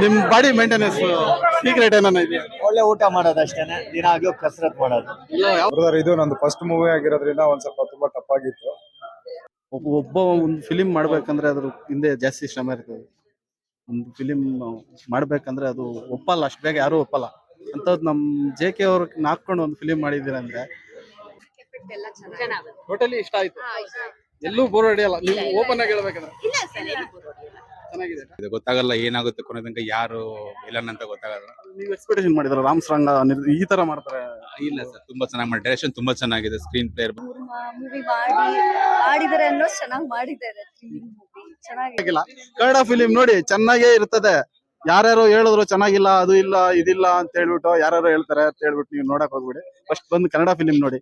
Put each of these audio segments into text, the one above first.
ನಿಮ್ body maintenance secret ಏನಾನ ಇದೆಯಾ? ಒಳ್ಳೆ ಊಟ ಮಾಡೋದು ಅಷ್ಟೇನೆ, ದಿನಾಗ್ಲೂ ಕಸರತ್ ಮಾಡೋದು. ಬ್ರದರ್, ಇದು ನಂದು ಫಸ್ಟ್ ಮೂವಿ ಆಗಿರೋದ್ರಿಂದ ಒಂದ್ ಸ್ವಲ್ಪ ತುಂಬಾ ಟಫ್ ಆಗಿತ್ತು. ಒಬ್ಬ ಒಂದು ಫಿಲಿಂ ಮಾಡ್ಬೇಕಂದ್ರೆ ಅದ್ರ ಹಿಂದೆ ಜಾಸ್ತಿ ಶ್ರಮ ಇರ್ತದೆ. ಒಂದು ಫಿಲಿಂ ಮಾಡ್ಬೇಕಂದ್ರೆ ಅದು ಒಪ್ಪಲ್ಲ, ಅಷ್ಟು ಬೇಗ ಯಾರು ಒಪ್ಪಲ್ಲ. ಅಂತದ್ ನಮ್ JK ಅವ್ರಿಗೆ ನಾಕೊಂಡು ಒಂದು ಫಿಲಿಂ ಮಾಡಿದೀರ ಅಂದ್ರೆ ಟೋಟಲಿ ಇಷ್ಟ ಆಯ್ತು. ಎಲ್ಲೂ ಬೋರ್ ಹೊಡೆಯಲ್ಲ. ನೀವು ಓಪನ್ ಆಗಿ ಹೇಳ್ಬೇಕಂದ್ರೆ ಚೆನ್ನಾಗಿದೆ. ಇದು ಗೊತ್ತಾಗಲ್ಲ ಏನಾಗುತ್ತೆ ಕೊನೆ ತನಕ ಯಾರು ವಿಲನ್ ಅಂತ ಗೊತ್ತಾಗಲ್ಲ. ನೀವು ಎಕ್ಸ್ಪೆಕ್ಟೇಷನ್ ಮಾಡಿದ್ರ ರಾಮ್ ಸಾಂಗ್ ಈ ತರ ಮಾಡ್ತಾರೆ? ಇಲ್ಲ ಸರ್, ತುಂಬಾ ಚೆನ್ನಾಗಿ ಮಾಡಿ, ಡೈರೆಕ್ಷನ್ ತುಂಬಾ ಚೆನ್ನಾಗಿದೆ, ಸ್ಕ್ರೀನ್ ಪ್ಲೇ ಮೂವಿ ಮಾಡಿದರೆ ಅನ್ನೋ ಚೆನ್ನಾಗಿ ಮಾಡಿದ್ದಾರೆ. ಚೆನ್ನಾಗಿಲ್ಲ. ಕನ್ನಡ ಫಿಲಿಂ ನೋಡಿ ಚೆನ್ನಾಗೇ ಇರ್ತದೆ. ಯಾರ್ಯಾರು ಹೇಳಿದ್ರು ಚೆನ್ನಾಗಿಲ್ಲ, ಅದು ಇಲ್ಲ ಇದಿಲ್ಲ ಅಂತ ಹೇಳ್ಬಿಟ್ಟು ಯಾರು ಹೇಳ್ತಾರೆ ಅಂತ ಹೇಳ್ಬಿಟ್ಟು ನೀವು ನೋಡಕ್ ಹೋಗ್ಬಿಡಿ. ಫಸ್ಟ್ ಬಂದು ಕನ್ನಡ ಫಿಲಿಂ ನೋಡಿ.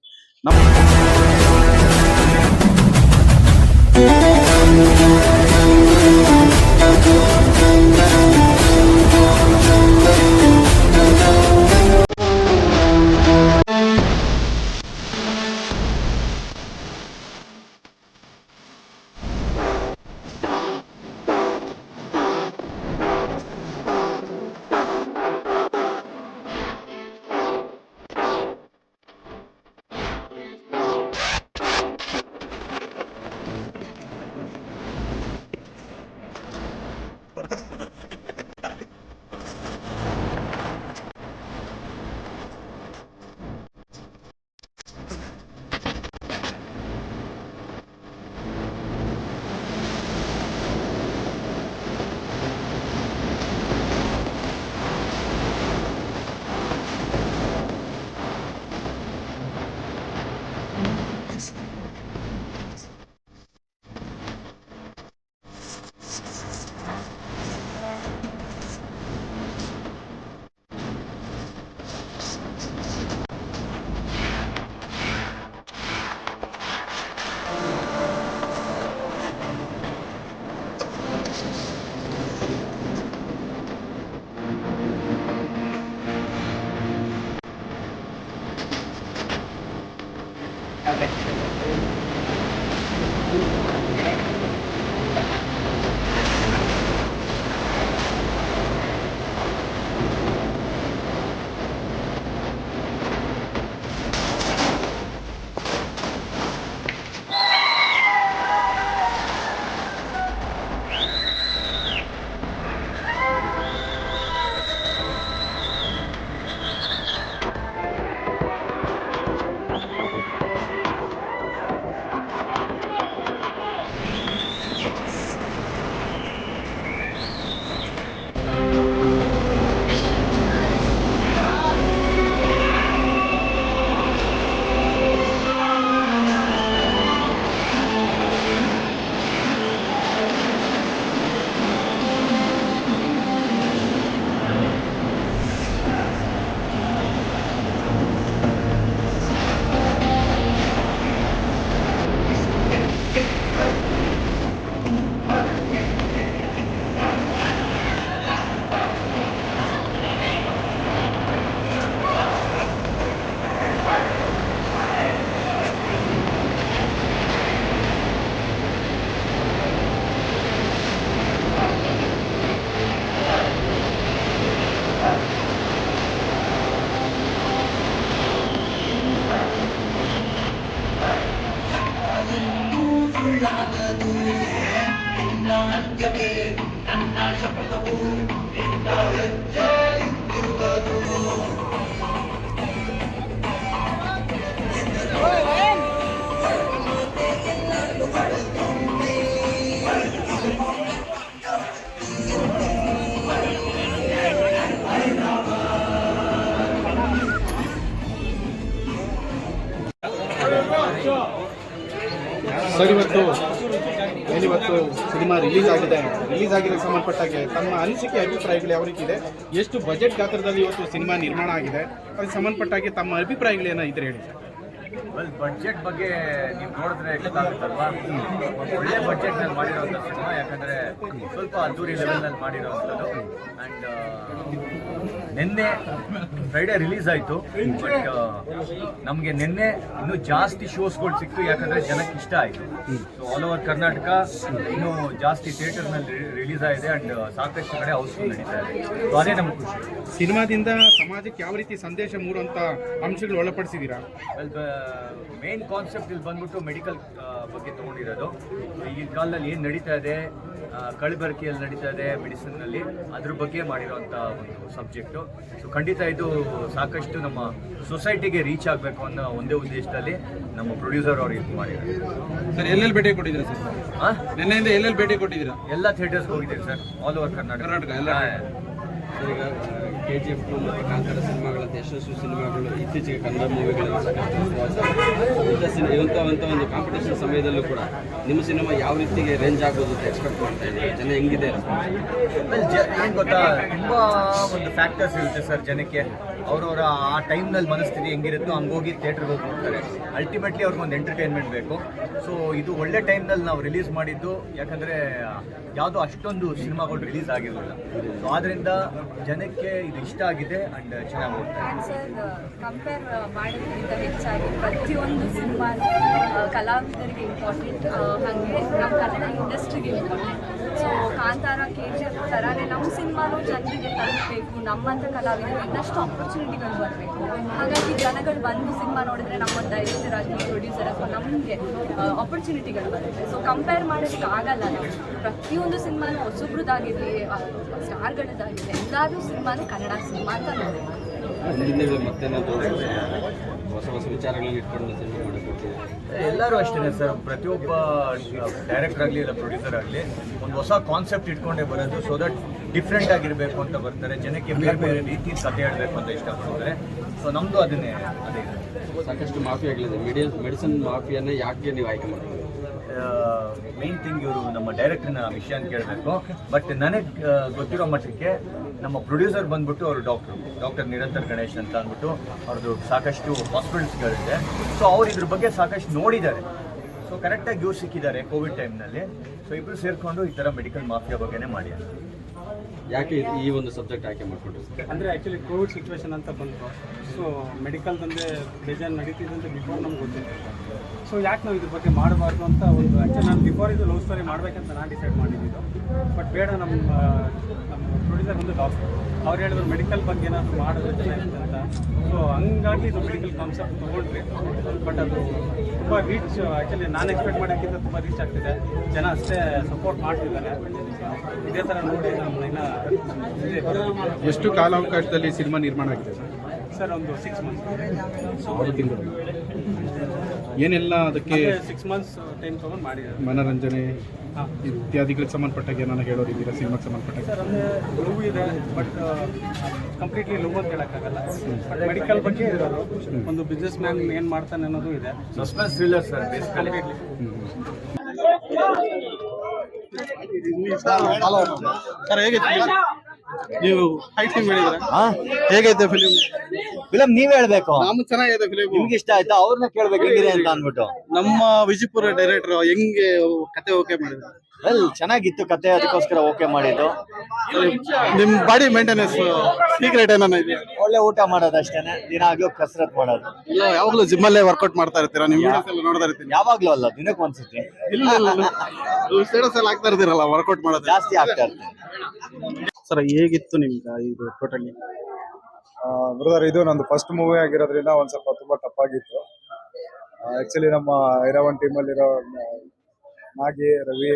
ಸರ್, ಇವತ್ತು ಸಿನಿಮಾ ರಿಲೀಸ್ ಆಗಿರೋ ಸಂಬಂಧಪಟ್ಟಾಗೆ ತಮ್ಮ ಅನಿಸಿಕೆ ಅಭಿಪ್ರಾಯಗಳು ಯಾವ ರೀತಿ ಇದೆ? ಎಷ್ಟು ಬಜೆಟ್ ಗಾತ್ರದಲ್ಲಿ ಇವತ್ತು ಸಿನಿಮಾ ನಿರ್ಮಾಣ ಆಗಿದೆ, ಅದಕ್ಕೆ ಸಂಬಂಧಪಟ್ಟಾಗೆ ತಮ್ಮ ಅಭಿಪ್ರಾಯಗಳು ಏನಾಗಿದ್ರೆ ಹೇಳಿ. ವೆಲ್ ಬಡ್ಜೆಟ್ ಬಗ್ಗೆ ನೀವು ನೋಡಿದ್ರೆ ಗೊತ್ತಾಗುತ್ತಲ್ವಾ, ಒಳ್ಳೆ ಬಡ್ಜೆಟ್ ನಲ್ಲಿ ಮಾಡಿರೋಂಥ ಸಿನಿಮಾ. ಯಾಕಂದ್ರೆ ಸ್ವಲ್ಪ ಅದ್ದೂರಿ ಲೆವೆಲ್ ನಲ್ಲಿ ಮಾಡಿರೋಂಥದ್ದು. ಅಂಡ್ ನಿನ್ನೆ ಫ್ರೈಡೇ ರಿಲೀಸ್ ಆಯಿತು, ಬಟ್ ನಮಗೆ ನಿನ್ನೆ ಇನ್ನೂ ಜಾಸ್ತಿ ಶೋಸ್ಗಳು ಸಿಕ್ತು. ಯಾಕಂದ್ರೆ ಜನಕ್ಕೆ ಇಷ್ಟ ಆಯಿತು. ಸೊ ಆಲ್ ಓವರ್ ಕರ್ನಾಟಕ ಇನ್ನೂ ಜಾಸ್ತಿ ಥಿಯೇಟರ್ನಲ್ಲಿ ರಿಲೀಸ್ ಆಗಿದೆ ಅಂಡ್ ಸಾಕಷ್ಟು ಕಡೆ ಹೌಸ್ಫುಲ್ ನಡೀತಾ ಇದೆ. ಸೊ ಅದೇ ನಮ್ಗೆ ಖುಷಿ. ಸಿನಿಮಾದಿಂದ ಸಮಾಜಕ್ಕೆ ಯಾವ ರೀತಿ ಸಂದೇಶ ಮೂಡುವಂತ ಅಂಶಗಳು ಒಳಪಡಿಸಿದ್ದೀರಾ? ವೆಲ್ ಮೇನ್ ಕಾನ್ಸೆಪ್ಟ್ ಇಲ್ಲಿ ಬಂದ್ಬಿಟ್ಟು ಮೆಡಿಕಲ್ ಬಗ್ಗೆ ತೊಗೊಂಡಿರೋದು. ಈಗಿನ ಕಾಲದಲ್ಲಿ ಏನು ನಡೀತಾ ಇದೆ, ಕಲಬೆರಕೆಯಲ್ಲಿ ನಡೀತಾ ಇದೆ ಮೆಡಿಸಿನ್ನಲ್ಲಿ, ಅದ್ರ ಬಗ್ಗೆ ಮಾಡಿರೋಂಥ ಒಂದು ಸಬ್ಜೆಕ್ಟು. ಸೊ ಖಂಡಿತ ಇದು ಸಾಕಷ್ಟು ನಮ್ಮ ಸೊಸೈಟಿಗೆ ರೀಚ್ ಆಗಬೇಕು ಅನ್ನೋ ಒಂದೇ ಉದ್ದೇಶದಲ್ಲಿ ನಮ್ಮ ಪ್ರೊಡ್ಯೂಸರ್ ಅವರು ಇದು ಮಾಡಿದ್ದಾರೆ. ಸರ್ ಎಲ್ಲೆಲ್ಲಿ ಭೇಟಿ ಕೊಟ್ಟಿದ್ದೀರಾ ಸರ್? ಹಾಂ, ನಿನ್ನೆಯಿಂದ ಎಲ್ಲೆಲ್ಲಿ ಭೇಟಿ ಕೊಟ್ಟಿದ್ದೀರಾ? ಎಲ್ಲ ಥಿಯೇಟರ್ಸ್ಗೆ ಹೋಗಿದ್ದೀವಿ ಸರ್, ಆಲ್ ಓವರ್ ಕರ್ನಾಟಕ ಎಲ್ಲ. ಸರ್ ಈಗ KGF 2 ಮತ್ತು ಕಾಂತಾರ ಸಿನಿಮಾಗಳಂತ ಯಶಸ್ವಿ ಸಿನಿಮಾಗಳು ಇತ್ತೀಚೆಗೆ ಕನ್ನಡ ಮೂವಿಗಳಲ್ಲಿ ಇಂಥ ಒಂದು ಕಾಂಪಿಟೇಷನ್ ಸಮಯದಲ್ಲೂ ಕೂಡ ನಿಮ್ಮ ಸಿನಿಮಾ ಯಾವ ರೀತಿಗೆ ರೇಂಜ್ ಆಗ್ಬೋದು ಅಂತ ಎಕ್ಸ್ಪೆಕ್ಟ್ ಮಾಡ್ತಾ ಇದ್ದಾರೆ? ಜನ ಹೆಂಗಿದೆ? ಏನು ಗೊತ್ತಾ, ತುಂಬ ಒಂದು ಫ್ಯಾಕ್ಟರ್ಸ್ ಇರುತ್ತೆ ಸರ್ ಜನಕ್ಕೆ. ಅವರವರ ಆ ಟೈಮ್ನಲ್ಲಿ ಮನಸ್ಥಿತಿ ಹೆಂಗಿರುತ್ತೋ ಹಂಗೋಗಿ ಥಿಯೇಟ್ರಿಗೆ ಹೋಗಿ ನೋಡ್ತಾರೆ. ಅಲ್ಟಿಮೇಟ್ಲಿ ಅವ್ರಿಗೊಂದು ಎಂಟರ್ಟೈನ್ಮೆಂಟ್ ಬೇಕು. ಸೊ ಇದು ಒಳ್ಳೆ ಟೈಮ್ನಲ್ಲಿ ನಾವು ರಿಲೀಸ್ ಮಾಡಿದ್ದು. ಯಾಕಂದರೆ ಯಾವುದೋ ಅಷ್ಟೊಂದು ಸಿನಿಮಾಗಳು ರಿಲೀಸ್ ಆಗಿರಲಿಲ್ಲ. ಸೊ ಆದ್ದರಿಂದ ಜನಕ್ಕೆ ಇದು ಇಷ್ಟ ಆಗಿದೆ ಅಂಡ್ ಚೆನ್ನಾಗಿ ಹೋಗ್ತಾರೆ. ಸರ್ ಕಂಪೇರ್ ಮಾಡೋದ್ರಿಂದ ಹೆಚ್ಚಾಗಿ ಪ್ರತಿಯೊಂದು ಸಿನಿಮಾ ಕಲಾವಿದರಿಗೆ ಇಂಪಾರ್ಟೆಂಟ್, ಹಾಗೆ ನಮ್ಮ ಕನ್ನಡ ಇಂಡಸ್ಟ್ರಿಗೆ ಇಂಪಾರ್ಟೆಂಟ್. ಸೊ ಕಾಂತಾರ KGF ಥರನೇ ನಮ್ಮ ಸಿನಿಮಾನು ಜನರಿಗೆ ತಲುಪಬೇಕು, ನಮ್ಮಂಥ ಕಲಾವಿದರು ಇನ್ನಷ್ಟು ಆಪರ್ಚುನಿಟಿಗಳು ಬರಬೇಕು. ಹಾಗಾಗಿ ಜನಗಳು ಬಂದು ಸಿನಿಮಾ ನೋಡಿದ್ರೆ ನಮ್ಮ ಡೈರೆಕ್ಟರ್ ಆಗಲಿ ಪ್ರೊಡ್ಯೂಸರ್ ಅಥವಾ ನಮಗೆ ಆಪರ್ಚುನಿಟಿಗಳು ಬರುತ್ತೆ. ಸೊ ಕಂಪೇರ್ ಮಾಡೋದಕ್ಕೆ ಆಗಲ್ಲ. ನಾವು ಪ್ರತಿಯೊಂದು ಸಿನಿಮಾನು ಹೊಸಬ್ರದ್ದಾಗಿರಲಿ ಸ್ಟಾರ್ಗಳದ್ದಾಗಿರಲಿ ಎಲ್ಲರೂ ಸಿನಿಮಾನು ಕನ್ನಡ ಸಿನಿಮಾ ಅಂತ ನೋಡಬೇಕು. ಮುಂದಿನ ಮತ್ತೇನಾದರೂ ಹೊಸ ಹೊಸ ವಿಚಾರಗಳನ್ನ ಇಟ್ಕೊಂಡು ಸಿನಿಮಾ ಮಾಡಿಕೊಡ್ತೀವಿ? ಎಲ್ಲರೂ ಅಷ್ಟೇ ಸರ್, ಪ್ರತಿಯೊಬ್ಬ ಡೈರೆಕ್ಟರ್ ಆಗಲಿ ಇಲ್ಲ ಪ್ರೊಡ್ಯೂಸರ್ ಆಗಲಿ ಒಂದು ಹೊಸ ಕಾನ್ಸೆಪ್ಟ್ ಇಟ್ಕೊಂಡೇ ಬರೋದು. ಸೊ ದಟ್ ಡಿಫ್ರೆಂಟ್ ಆಗಿರಬೇಕು ಅಂತ ಬರ್ತಾರೆ. ಜನಕ್ಕೆ ಬೇರೆ ಬೇರೆ ರೀತಿ ಕಥೆ ಹೇಳಬೇಕು ಅಂತ ಇಷ್ಟಪಡ್ತಾರೆ. ಸೊ ನಮ್ಮದು ಅದೇ ಇದೆ. ಸಾಕಷ್ಟು ಮಾಫಿಯಾಗಳಿದೆ. ಮೆಡಿಸಿನ್ ಮಾಫಿಯಾನ ಯಾಕೆ ನೀವು ಆಯ್ಕೆ ಮಾಡ್ತೀವಿ? ಮೇನ್ ಥಿಂಗ್ ಇವರು ನಮ್ಮ ಡೈರೆಕ್ಟರ್ನ ವಿಷಯ ಅಂತ ಕೇಳಬೇಕು. ಬಟ್ ನನಗೆ ಗೊತ್ತಿರೋ ಮಟ್ಟಕ್ಕೆ ನಮ್ಮ ಪ್ರೊಡ್ಯೂಸರ್ ಬಂದ್ಬಿಟ್ಟು ಅವರು ಡಾಕ್ಟರ್ ನಿರಂತರ್ ಗಣೇಶ್ ಅಂತ ಅಂದ್ಬಿಟ್ಟು ಅವ್ರದ್ದು ಸಾಕಷ್ಟು ಹಾಸ್ಪಿಟಲ್ಸ್ಗಳಿದೆ. ಸೊ ಅವ್ರು ಇದ್ರ ಬಗ್ಗೆ ಸಾಕಷ್ಟು ನೋಡಿದ್ದಾರೆ. ಸೊ ಕರೆಕ್ಟಾಗಿ ಇವ್ರು ಸಿಕ್ಕಿದ್ದಾರೆ ಕೋವಿಡ್ ಟೈಮ್ನಲ್ಲಿ. ಸೊ ಇಬ್ಬರು ಸೇರಿಕೊಂಡು ಈ ಥರ ಮೆಡಿಕಲ್ ಮಾಫಿಯಾ ಬಗ್ಗೆನೇ ಮಾಡಿದ್ದಾರೆ. ಯಾಕೆ ಈ ಒಂದು ಸಬ್ಜೆಕ್ಟ್ ಆಯ್ಕೆ ಮಾಡಿಕೊಟ್ರಿ? ಅಂದರೆ ಆ್ಯಕ್ಚುಲಿ ಕೋವಿಡ್ ಸಿಚುವೇಶನ್ ಅಂತ ಬಂತು. ಸೊ ಮೆಡಿಕಲ್ದಂದರೆ ಬೇಜಾರು ನಡೀತಿದ್ದಂತೆ ಬಿಫೋರ್ ನಮ್ಗೆ ಗೊತ್ತಿತ್ತು. ಸೊ ಯಾಕೆ ನಾವು ಇದ್ರ ಬಗ್ಗೆ ಮಾಡಬಾರ್ದು ಅಂತ ಒಂದು ಆ್ಯಕ್ಚುಲಿ ನಾನು ಬಿಫೋರ್ ಇದು ಲವ್ ಸ್ಟೋರಿ ಮಾಡಬೇಕಂತ ನಾನು ಡಿಸೈಡ್ ಮಾಡಿದ್ದು. ಬಟ್ ಬೇಡ, ನಮ್ಮ ಪ್ರೊಡ್ಯೂಸರ್ ಒಂದು ಡಾಕ್ಟರ್ ಅವ್ರು ಹೇಳಿದ್ರು ಮೆಡಿಕಲ್ ಬಗ್ಗೆ ಏನಾದರೂ ಮಾಡಿದ್ರೆ ಚೆನ್ನಾಗಿದೆ ಅಂತ. ಸೊ ಹಂಗಾಗಿ ಇದು ಮೆಡಿಕಲ್ ಕಾನ್ಸೆಪ್ಟ್ ತೊಗೊಂಡ್ರಿ. ಬಟ್ ಅದು ತುಂಬ ರೀಚ್, ಆ್ಯಕ್ಚುಲಿ ನಾನು ಎಕ್ಸ್ಪೆಕ್ಟ್ ಮಾಡೋಕ್ಕಿಂತ ತುಂಬ ರೀಚ್ ಆಗ್ತಿದೆ. ಜನ ಅಷ್ಟೇ ಸಪೋರ್ಟ್ ಮಾಡ್ತಿದ್ದಾರೆ. ಇದೇ ಥರ ನೋಡಿ ನಮ್ಮ ಎಷ್ಟು ಕಾಲಾವಕಾಶದಲ್ಲಿ ಸಿನಿಮಾ ನಿರ್ಮಾಣ ಆಗಿದೆ ಸರ್ ಒಂದು 6 ಮಂತ್ಸ್ 6 ತಿಂಗಳು. ಏನೆಲ್ಲ ಅದಕ್ಕೆ 6 ಮಂತ್ಸ್ ಟೈಮ್ ತೊಗೊಂಡು ಮಾಡಿದ್ದಾರೆ. ಮನರಂಜನೆ ಇತ್ಯಾದಿಗಳಿಗೆ ಸಂಬಂಧಪಟ್ಟಾಗ ಏನಾರು ಹೇಳೋರಿದ್ದೀರಾ ಸಿನಿಮಾಗೆ ಸಂಬಂಧಪಟ್ಟಾಗ? ಸರ್ ಅಂದರೆ ಲವ್ ಇದೆ, ಬಟ್ ಕಂಪ್ಲೀಟ್ಲಿ ಲವ್ ಅಂತ ಹೇಳೋಕ್ಕಾಗಲ್ಲ. ಬಟ್ ಮೆಡಿಕಲ್ ಬಗ್ಗೆ ಇರೋದು, ಒಂದು ಬಿಸ್ನೆಸ್ ಮ್ಯಾನ್ ಏನು ಮಾಡ್ತಾನೆ ಅನ್ನೋದು ಇದೆ. Suspense thriller sir basically. Sir ಹೇಗಿತ್ತು ನೀವು ಫೈಟಿಂಗ್ ಮಾಡಿದ್ರೆ ಹೇಗೈತೆ ಫಿಲಿಂ? ಫಿಲಮ್ ನೀವ್ ಹೇಳ್ಬೇಕು, ನಮ್ಗೆ ಚೆನ್ನಾಗಿದೆ ಫಿಲಿಂ. ನಿಮ್ಗೆ ಇಷ್ಟ ಆಯ್ತಾ? ಅವ್ರನ್ನ ಕೇಳ್ಬೇಕು ಹೆಂಗಿದೆ ಅಂತ ಅಂದ್ಬಿಟ್ಟು. ನಮ್ಮ ವಿಜಯಪುರ ಡೈರೆಕ್ಟರ್ ಹೆಂಗೆ ಕತೆ ಓಕೆ ಮಾಡಿದ್ರು? ವೆಲ್ ಚೆನ್ನಾಗಿತ್ತು ಕತೆ, ಅದಕ್ಕೋಸ್ಕರ ಓಕೆ ಮಾಡಿದ್ದು. ನಿಮ್ ಬಾಡಿ ಮೇಂಟೆನೆನ್ಸ್ ಸೀಕ್ರೆಟ್ ಏನಾನ ಇದೆಯಾ? ಒಳ್ಳೆ ಊಟ ಮಾಡೋದು ಅಷ್ಟೇನೆ, ದಿನ ಆಗ್ಲೂ ಕಸರತ್ ಮಾಡೋದು. ಇಲ್ಲ ಯಾವಾಗ್ಲೂ ಜಿಮ್ ಅಲ್ಲೇ ವರ್ಕೌಟ್ ಮಾಡ್ತಾ ಇರ್ತೀರಾ? ನಿಮ್ ವಿಡಿಯೋಸ್ ಎಲ್ಲ ನೋಡ್ತಾ ಇರ್ತೀನಿ. ಯಾವಾಗ್ಲೂ ಅಲ್ಲ, ದಿನಕ್ಕೆ ಒಂದ್ಸತಿ. ಇಲ್ಲ ಸ್ಟೇಟಸ್ ಎಲ್ಲ ಆಗ್ತಾ ಇರ್ತೀರಲ್ಲ ವರ್ಕೌಟ್ ಮಾಡೋದು ಜಾಸ್ತಿ ಆಗ್ತಾ ಇರ್ತದೆ. ಸರ್ ಹೇಗಿತ್ತು ನಿಮ್ಗೆ ಇದು ಟೋಟಲಿ? ಬ್ರದರ್, ಇದು ನಂದು ಫಸ್ಟ್ ಮೂವಿ ಆಗಿರೋದ್ರಿಂದ ಒಂದ್ ಸ್ವಲ್ಪ ತುಂಬಾ ಟಫ್ ಆಗಿತ್ತು. ಆಕ್ಚುಲಿ ನಮ್ಮ ಐರಾವನ್ ಟೀಮಲ್ಲಿರೋ ನಾಗಿ, ರವಿ,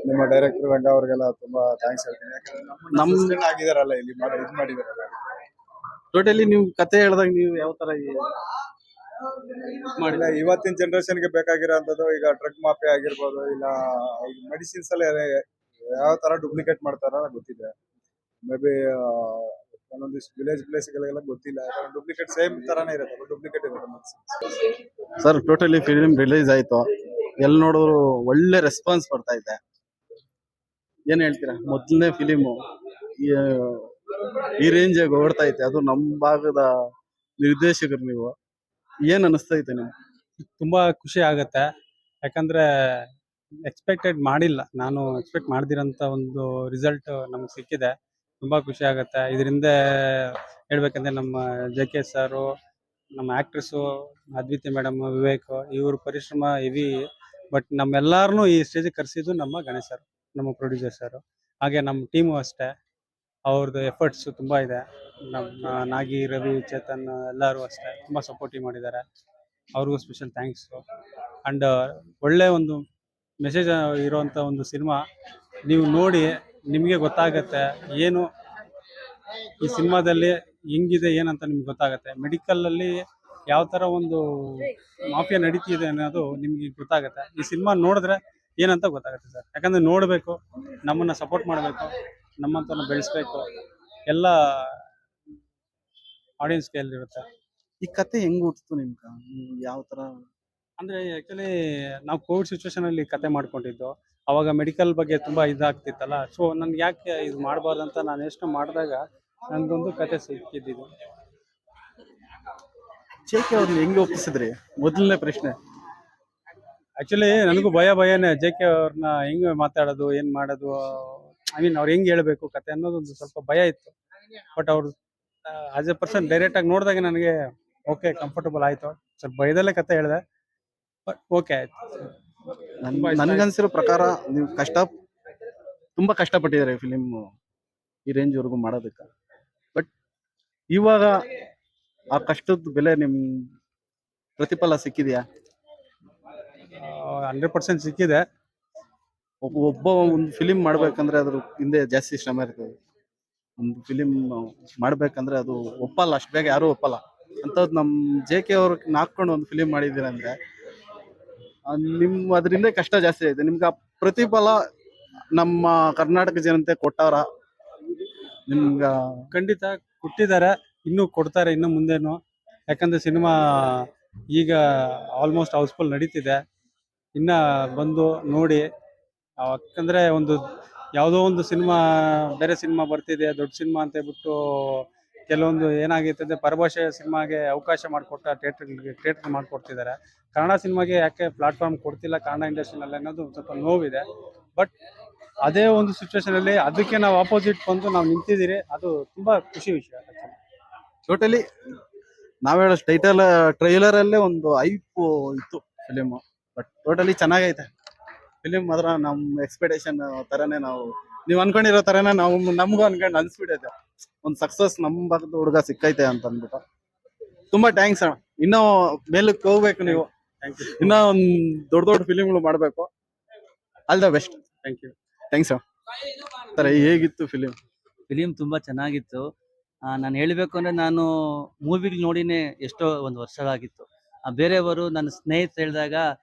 ನಿಮ್ಮ ಡೈರೆಕ್ಟರ್ ರಂಗ ಅವ್ರಿಗೆಲ್ಲ ತುಂಬಾ ಥ್ಯಾಂಕ್ಸ್ ಹೇಳ್ತೀನಿ. ಯಾಕಂದ್ರೆ ನಮ್ಮ ಆಗಿದಾರಲ್ಲ ಇಲ್ಲಿ ಇದು ಮಾಡಿದಾರಲ್ಲ. ಟೋಟಲಿ ನೀವು ಕತೆ ಹೇಳ್ದಾಗ ನೀವು ಯಾವ ತರ ಮಾಡಿಲ್ಲ, ಇವತ್ತಿನ ಜನರೇಷನ್ಗೆ ಬೇಕಾಗಿರೋಂಥದ್ದು ಈಗ ಡ್ರಗ್ ಮಾಫಿಯಾ ಆಗಿರ್ಬೋದು, ಇಲ್ಲ ಮೆಡಿಸಿನ್ಸ್ ಎಲ್ಲ ಯಾವ ತರ ಡೂಪ್ಲಿಕೇಟ್ ಮಾಡ್ತಾರ ಗೊತ್ತಿದೆ. ಮೇ ಬಿ ಒಂದೊಂದಿಷ್ಟು ವಿಲೇಜ್ ಪ್ಲೇಸ್ಗಳಿಗೆಲ್ಲ ಗೊತ್ತಿಲ್ಲ, ಡೂಪ್ಲಿಕೇಟ್ ಸೇಮ್ ತರಾನೇ ಇರುತ್ತೆ, ಡೂಪ್ಲಿಕೇಟ್ ಇರುತ್ತೆ. ಸರ್ ಟೋಟಲಿ ಫಿಲ್ಮ್ ರಿಲೀಸ್ ಆಯ್ತು, ಎಲ್ಲಿ ನೋಡಿದ್ರು ಒಳ್ಳೆ ರೆಸ್ಪಾನ್ಸ್ ಬರ್ತಾ ಇದೆ. ಏನ್ ಹೇಳ್ತೀರಾ? ಮೊದಲನೇ ಫಿಲಿಮು ಈ ರೇಂಜ್ ಓಡ್ತಾ ಐತೆ, ಅದು ನಮ್ಮ ಭಾಗದ ನಿರ್ದೇಶಕರು ನೀವು. ಏನ್ ಅನಿಸ್ತೈತೆ ನಿಮ್ಗೆ? ತುಂಬ ಖುಷಿ ಆಗುತ್ತೆ. ಯಾಕಂದರೆ ಎಕ್ಸ್ಪೆಕ್ಟೆಡ್ ಮಾಡಿಲ್ಲ, ನಾನು ಎಕ್ಸ್ಪೆಕ್ಟ್ ಮಾಡ್ದಿರೋಂಥ ಒಂದು ರಿಸಲ್ಟ್ ನಮ್ಗೆ ಸಿಕ್ಕಿದೆ. ತುಂಬ ಖುಷಿ ಆಗುತ್ತೆ. ಇದರಿಂದ ಹೇಳ್ಬೇಕಂದ್ರೆ ನಮ್ಮ ಜೆ ಕೆ ಸಾರು, ನಮ್ಮ ಆ್ಯಕ್ಟ್ರಸ್ಸು ಅದ್ವಿತಿ ಮೇಡಮ್, ವಿವೇಕ್ ಇವ್ರ ಪರಿಶ್ರಮ ಹೆವಿ. ಬಟ್ ನಮ್ಮೆಲ್ಲರನ್ನೂ ಈ ಸ್ಟೇಜಿಗೆ ಕರೆಸಿದ್ದು ನಮ್ಮ ಗಣೇಶ್ ಸರ್, ನಮ್ಮ ಪ್ರೊಡ್ಯೂಸರ್ ಸರು. ಹಾಗೆ ನಮ್ಮ ಟೀಮು ಅಷ್ಟೇ, ಅವ್ರದ್ದು ಎಫರ್ಟ್ಸು ತುಂಬ ಇದೆ. ನಮ್ಮ ನಾಗಿ, ರವಿ, ಚೇತನ್ ಎಲ್ಲರೂ ಅಷ್ಟೇ ತುಂಬ ಸಪೋರ್ಟಿವ್ ಮಾಡಿದ್ದಾರೆ. ಅವ್ರಿಗೂ ಸ್ಪೆಷಲ್ ಥ್ಯಾಂಕ್ಸು. ಆ್ಯಂಡ್ ಒಳ್ಳೆಯ ಒಂದು ಮೆಸೇಜ್ ಇರೋವಂಥ ಒಂದು ಸಿನಿಮಾ. ನೀವು ನೋಡಿ ನಿಮಗೆ ಗೊತ್ತಾಗತ್ತೆ ಏನು ಈ ಸಿನಿಮಾದಲ್ಲಿ ಹೆಂಗಿದೆ ಏನಂತ ನಿಮ್ಗೆ ಗೊತ್ತಾಗುತ್ತೆ. ಮೆಡಿಕಲಲ್ಲಿ ಯಾವ ಥರ ಒಂದು ಮಾಫಿಯಾ ನಡೀತಿದೆ ಅನ್ನೋದು ನಿಮಗೆ ಗೊತ್ತಾಗುತ್ತೆ. ಈ ಸಿನಿಮಾ ನೋಡಿದ್ರೆ ಏನಂತ ಗೊತ್ತಾಗುತ್ತೆ ಸರ್. ಯಾಕಂದರೆ ನೋಡಬೇಕು, ನಮ್ಮನ್ನು ಸಪೋರ್ಟ್ ಮಾಡಬೇಕು, ನಮ್ಮಂತವ್ರನ್ನ ಬೆಳೆಸ್ಬೇಕು, ಎಲ್ಲ ಆಡಿಯನ್ಸ್ ಕೈಯಲ್ಲಿರುತ್ತೆ. ಈ ಕತೆ ಹೆಂಗ್ ಹುಟ್ಟಿತು ನಿಮ್ಗೆ? ನೀವು ಯಾವ ತರ? ಅಂದರೆ ಆ್ಯಕ್ಚುಲಿ ನಾವು ಕೋವಿಡ್ ಸಿಚುವೇಶನಲ್ಲಿ ಕತೆ ಮಾಡ್ಕೊಂಡಿದ್ದು. ಅವಾಗ ಮೆಡಿಕಲ್ ಬಗ್ಗೆ ತುಂಬ ಇದಾಗ್ತಿತ್ತಲ್ಲ. ಸೊ ನನ್ಗೆ ಯಾಕೆ ಇದು ಮಾಡಬಾರ್ದಂತ ನಾನು ಯೋಚನೆ ಮಾಡಿದಾಗ ನನಗೊಂದು ಕತೆ ಸಿಕ್ಕಿದ್ದು. ಜೆ.ಕೆ ಅವ್ರನ್ನ ಹೆಂಗ್ ಒಪ್ಪಿಸಿದ್ರಿ? ಮೊದಲನೇ ಪ್ರಶ್ನೆ. ಆ್ಯಕ್ಚುಲಿ ನನಗೂ ಭಯನೇ ಜೆ ಕೆ ಅವ್ರನ್ನ ಹೆಂಗೆ ಮಾತಾಡೋದು, ಏನು ಮಾಡೋದು, ಐ ಮೀನ್ ಅವ್ರು ಹೆಂಗೆ ಹೇಳಬೇಕು ಕತೆ ಅನ್ನೋದೊಂದು ಸ್ವಲ್ಪ ಭಯ ಇತ್ತು. ಬಟ್ ಅವ್ರು ಆಸ್ ಎ ಪರ್ಸನ್ ಡೈರೆಕ್ಟಾಗಿ ನೋಡಿದಾಗ ನನಗೆ ಓಕೆ ಕಂಫರ್ಟಬಲ್ ಆಯಿತು. ಸ್ವಲ್ಪ ಭಯದಲ್ಲೇ ಕತೆ ಹೇಳಿದೆ, ಬಟ್ ಓಕೆ ಆಯಿತು. ನನ್ಗನ್ಸಿರೋ ಪ್ರಕಾರ ನೀವು ತುಂಬಾ ಕಷ್ಟಪಟ್ಟಿದ್ದಾರೆ ಫಿಲಿಮ್ ಈ ರೇಂಜ್ ವರೆಗೂ ಮಾಡೋದಕ್ಕೆ. ಬಟ್ ಇವಾಗ ಆ ಕಷ್ಟದ ಬೆಲೆ ನಿಮ್ ಪ್ರತಿಫಲ ಸಿಕ್ಕಿದ್ಯಾ? 100% ಸಿಕ್ಕಿದೆ. ಒಬ್ಬ ಒಂದು ಫಿಲಿಮ್ ಮಾಡ್ಬೇಕಂದ್ರೆ ಅದ್ರ ಹಿಂದೆ ಜಾಸ್ತಿ ಶ್ರಮ ಇರ್ತದೆ. ಒಂದು ಫಿಲಿಮ್ ಮಾಡ್ಬೇಕಂದ್ರೆ ಅದು ಒಪ್ಪಲ್ಲ, ಅಷ್ಟು ಬೇಗ ಯಾರು ಒಪ್ಪಲ್ಲ. ಅಂಥದ್ದು ನಮ್ ಜೆ.ಕೆ ಅವ್ರಿಗೆ ಹಾಕೊಂಡು ಒಂದು ಫಿಲಿಮ್ ಮಾಡಿದ್ದೀರಂದ್ರೆ ನಿಮ್ ಅದರಿಂದ ಕಷ್ಟ ಜಾಸ್ತಿ ಐತೆ. ನಿಮ್ಗೆ ಆ ಪ್ರತಿಫಲ ನಮ್ಮ ಕರ್ನಾಟಕ ಜನತೆ ಕೊಟ್ಟವ್ರ? ನಿಮ್ಗ ಖಂಡಿತ ಕೊಟ್ಟಿದ್ದಾರೆ, ಇನ್ನೂ ಕೊಡ್ತಾರೆ ಇನ್ನು ಮುಂದೇನು. ಯಾಕಂದರೆ ಸಿನಿಮಾ ಈಗ ಆಲ್ಮೋಸ್ಟ್ ಹೌಸ್ಫುಲ್ ನಡೀತಿದೆ. ಇನ್ನು ಬಂದು ನೋಡಿ, ಯಾಕಂದರೆ ಒಂದು ಯಾವುದೋ ಒಂದು ಸಿನಿಮಾ ಬೇರೆ ಸಿನಿಮಾ ಬರ್ತಿದೆ ದೊಡ್ಡ ಸಿನಿಮಾ ಅಂತ ಹೇಳ್ಬಿಟ್ಟು ಕೆಲವೊಂದು ಏನಾಗೈತೆ ಅಂದರೆ ಪರಭಾಷೆಯ ಸಿನಿಮಾಗೆ ಅವಕಾಶ ಮಾಡಿಕೊಟ್ಟ ಥಿಯೇಟ್ರ್ ಮಾಡಿಕೊಡ್ತಿದ್ದಾರೆ. ಕನ್ನಡ ಸಿನಿಮಾಗೆ ಯಾಕೆ ಪ್ಲಾಟ್ಫಾರ್ಮ್ ಕೊಡ್ತಿಲ್ಲ ಕನ್ನಡ ಇಂಡಸ್ಟ್ರಿನಲ್ಲಿ ಅನ್ನೋದು ಸ್ವಲ್ಪ ನೋವಿದೆ. ಬಟ್ ಅದೇ ಒಂದು ಸಿಚುವೇಶನಲ್ಲಿ ಅದಕ್ಕೆ ನಾವು ಆಪೋಸಿಟ್ ಬಂದು ನಾವು ನಿಂತಿದ್ದೀರಿ, ಅದು ತುಂಬ ಖುಷಿ ವಿಷಯ. ಟೋಟಲಿ ನಾವ್ ಹೇಳೋ ಟ್ರೈಲರ್ ಅಲ್ಲೇ ಒಂದು ಐಪ್ ಇತ್ತು ಫಿಲಿಮ್. ಬಟ್ ಟೋಟಲಿ ಚೆನ್ನಾಗೈತೆ ಫಿಲಿಮ್. ಮಾತ್ರ ನಮ್ ಎಕ್ಸ್ಪೆಕ್ಟೇಷನ್ ತರನೇ, ನೀವ್ ಅನ್ಕೊಂಡಿರೋ ತರನೇ ನಮ್ಗೂ ಅನ್ಕೊಂಡು ಅನ್ಸ್ಬಿಟ್ಟೈತೆ. ಒಂದ್ ಸಕ್ಸಸ್ ನಮ್ ಭಾಗದ ಹುಡುಗ ಸಿಕ್ಕೈತೆ ಅಂತ ಅಂದ್ಬಿಟ್ಟು ತುಂಬಾ ಥ್ಯಾಂಕ್ಸ್ ಅಣ್ಣ. ಇನ್ನೂ ಮೇಲಕ್ಕೆ ಹೋಗ್ಬೇಕು ನೀವು, ಇನ್ನೂ ಒಂದ್ ದೊಡ್ಡ ಫಿಲಿಮ್ಗಳು ಮಾಡ್ಬೇಕು. All the best. ಥ್ಯಾಂಕ್ಸ್ ಅಣ್ಣ. ಸರ್ ಹೇಗಿತ್ತು ಫಿಲಿಮ್ ತುಂಬ ಚೆನ್ನಾಗಿತ್ತು. ನಾನು ಹೇಳಬೇಕು ಅಂದರೆ ನಾನು ಮೂವಿಗಳು ನೋಡಿನೇ ಎಷ್ಟೋ ಒಂದು ವರ್ಷಗಳಾಗಿತ್ತು. ಬೇರೆಯವರು ನನ್ನ ಸ್ನೇಹಿತರು ಹೇಳಿದಾಗ